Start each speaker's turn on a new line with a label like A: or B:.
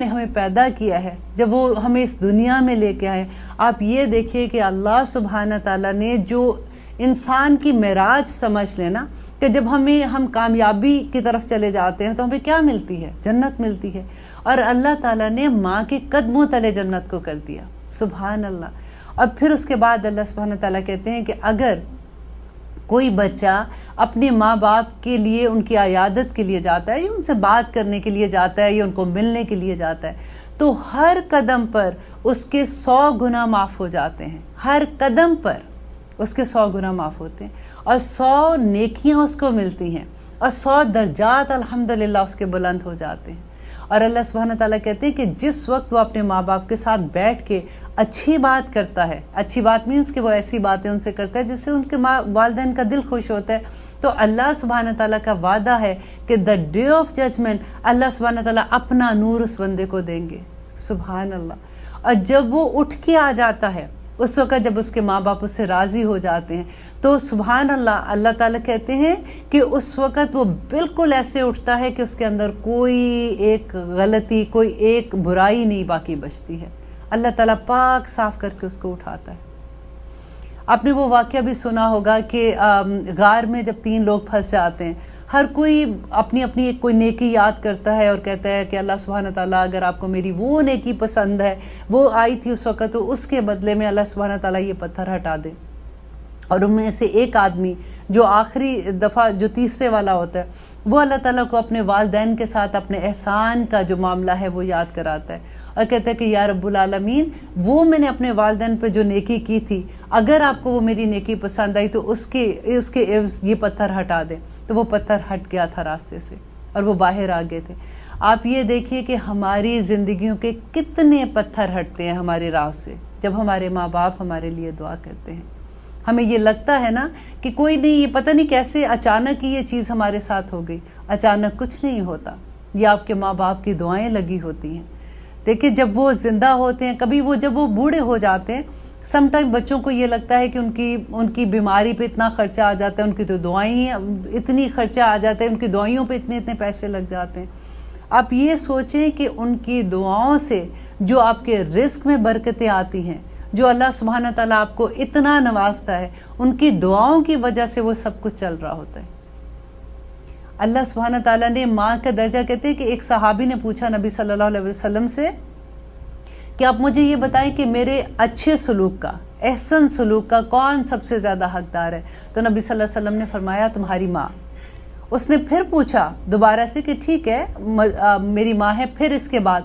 A: نے ہمیں پیدا کیا ہے، جب وہ ہمیں اس دنیا میں لے کے آئے، آپ یہ دیکھیے کہ اللہ سبحانہ تعالیٰ نے جو انسان کی معراج سمجھ لینا کہ جب ہم کامیابی کی طرف چلے جاتے ہیں تو ہمیں کیا ملتی ہے؟ جنت ملتی ہے، اور اللہ تعالیٰ نے ماں کے قدموں تلے جنت کو کر دیا، سبحان اللہ۔ اور پھر اس کے بعد اللہ سبحانہ تعالیٰ کہتے ہیں کہ اگر کوئی بچہ اپنے ماں باپ کے لیے ان کی عیادت کے لیے جاتا ہے یا ان سے بات کرنے کے لیے جاتا ہے یا ان کو ملنے کے لیے جاتا ہے تو ہر قدم پر اس کے 100 گناہ معاف ہو جاتے ہیں، ہر قدم پر اس کے 100 گناہ معاف ہوتے ہیں اور 100 نیکیاں اس کو ملتی ہیں اور 100 درجات الحمدللہ اس کے بلند ہو جاتے ہیں۔ اور اللہ سبحانہ تعالیٰ کہتے ہیں کہ جس وقت وہ اپنے ماں باپ کے ساتھ بیٹھ کے اچھی بات کرتا ہے، اچھی بات مینس کہ وہ ایسی باتیں ان سے کرتا ہے جس سے ان کے والدین کا دل خوش ہوتا ہے، تو اللہ سبحانہ تعالیٰ کا وعدہ ہے کہ دا ڈے آف ججمنٹ اللہ سبحانہ تعالیٰ اپنا نور اس بندے کو دیں گے، سبحان اللہ۔ اور جب وہ اٹھ کے آ جاتا ہے اس وقت جب اس کے ماں باپ اس سے راضی ہو جاتے ہیں تو سبحان اللہ، اللہ تعالیٰ کہتے ہیں کہ اس وقت وہ بالکل ایسے اٹھتا ہے کہ اس کے اندر کوئی ایک غلطی، کوئی ایک برائی نہیں باقی بچتی ہے، اللہ تعالیٰ پاک صاف کر کے اس کو اٹھاتا ہے۔ آپ نے وہ واقعہ بھی سنا ہوگا کہ غار میں جب 3 لوگ پھنس جاتے ہیں، ہر کوئی اپنی اپنی ایک کوئی نیکی یاد کرتا ہے اور کہتا ہے کہ اللہ سبحانہ تعالیٰ اگر آپ کو میری وہ نیکی پسند ہے، وہ آئی تھی اس وقت، تو اس کے بدلے میں اللہ سبحانہ تعالیٰ یہ پتھر ہٹا دے۔ اور ان میں سے ایک آدمی جو آخری دفعہ جو تیسرے والا ہوتا ہے وہ اللہ تعالیٰ کو اپنے والدین کے ساتھ اپنے احسان کا جو معاملہ ہے وہ یاد کراتا ہے اور کہتا ہے کہ یا رب العالمین، وہ میں نے اپنے والدین پہ جو نیکی کی تھی، اگر آپ کو وہ میری نیکی پسند آئی تو اس کے عوض یہ پتھر ہٹا دیں۔ تو وہ پتھر ہٹ گیا تھا راستے سے اور وہ باہر آ گئے تھے۔ آپ یہ دیکھیے کہ ہماری زندگیوں کے کتنے پتھر ہٹتے ہیں ہماری راہ سے جب ہمارے ماں باپ ہمارے لیے دعا کرتے ہیں۔ ہمیں یہ لگتا ہے نا کہ کوئی نہیں، یہ پتہ نہیں کیسے اچانک ہی یہ چیز ہمارے ساتھ ہو گئی، اچانک کچھ نہیں ہوتا، یہ آپ کے ماں باپ کی دعائیں لگی ہوتی ہیں۔ دیکھیں جب وہ زندہ ہوتے ہیں، کبھی جب وہ بوڑھے ہو جاتے ہیں، سم ٹائم بچوں کو یہ لگتا ہے کہ ان کی بیماری پہ اتنا خرچہ آ جاتا ہے، ان کی تو دعائیں اتنی خرچہ آ جاتا ہے، ان کی دعائیوں پہ اتنے پیسے لگ جاتے ہیں۔ آپ یہ سوچیں کہ ان کی دعاؤں سے جو آپ کے رزق میں برکتیں آتی ہیں، جو اللہ سبحانہ تعالیٰ آپ کو اتنا نوازتا ہے، ان کی دعاؤں کی وجہ سے وہ سب کچھ چل رہا ہوتا ہے۔ اللہ سبحانہ تعالیٰ نے ماں کا درجہ کہتے ہیں کہ ایک صحابی نے پوچھا نبی صلی اللہ علیہ وسلم سے کہ آپ مجھے یہ بتائیں کہ میرے اچھے سلوک کا، احسن سلوک کا کون سب سے زیادہ حقدار ہے؟ تو نبی صلی اللہ علیہ وسلم نے فرمایا تمہاری ماں۔ اس نے پھر پوچھا دوبارہ سے کہ ٹھیک ہے میری ماں ہے، پھر اس کے بعد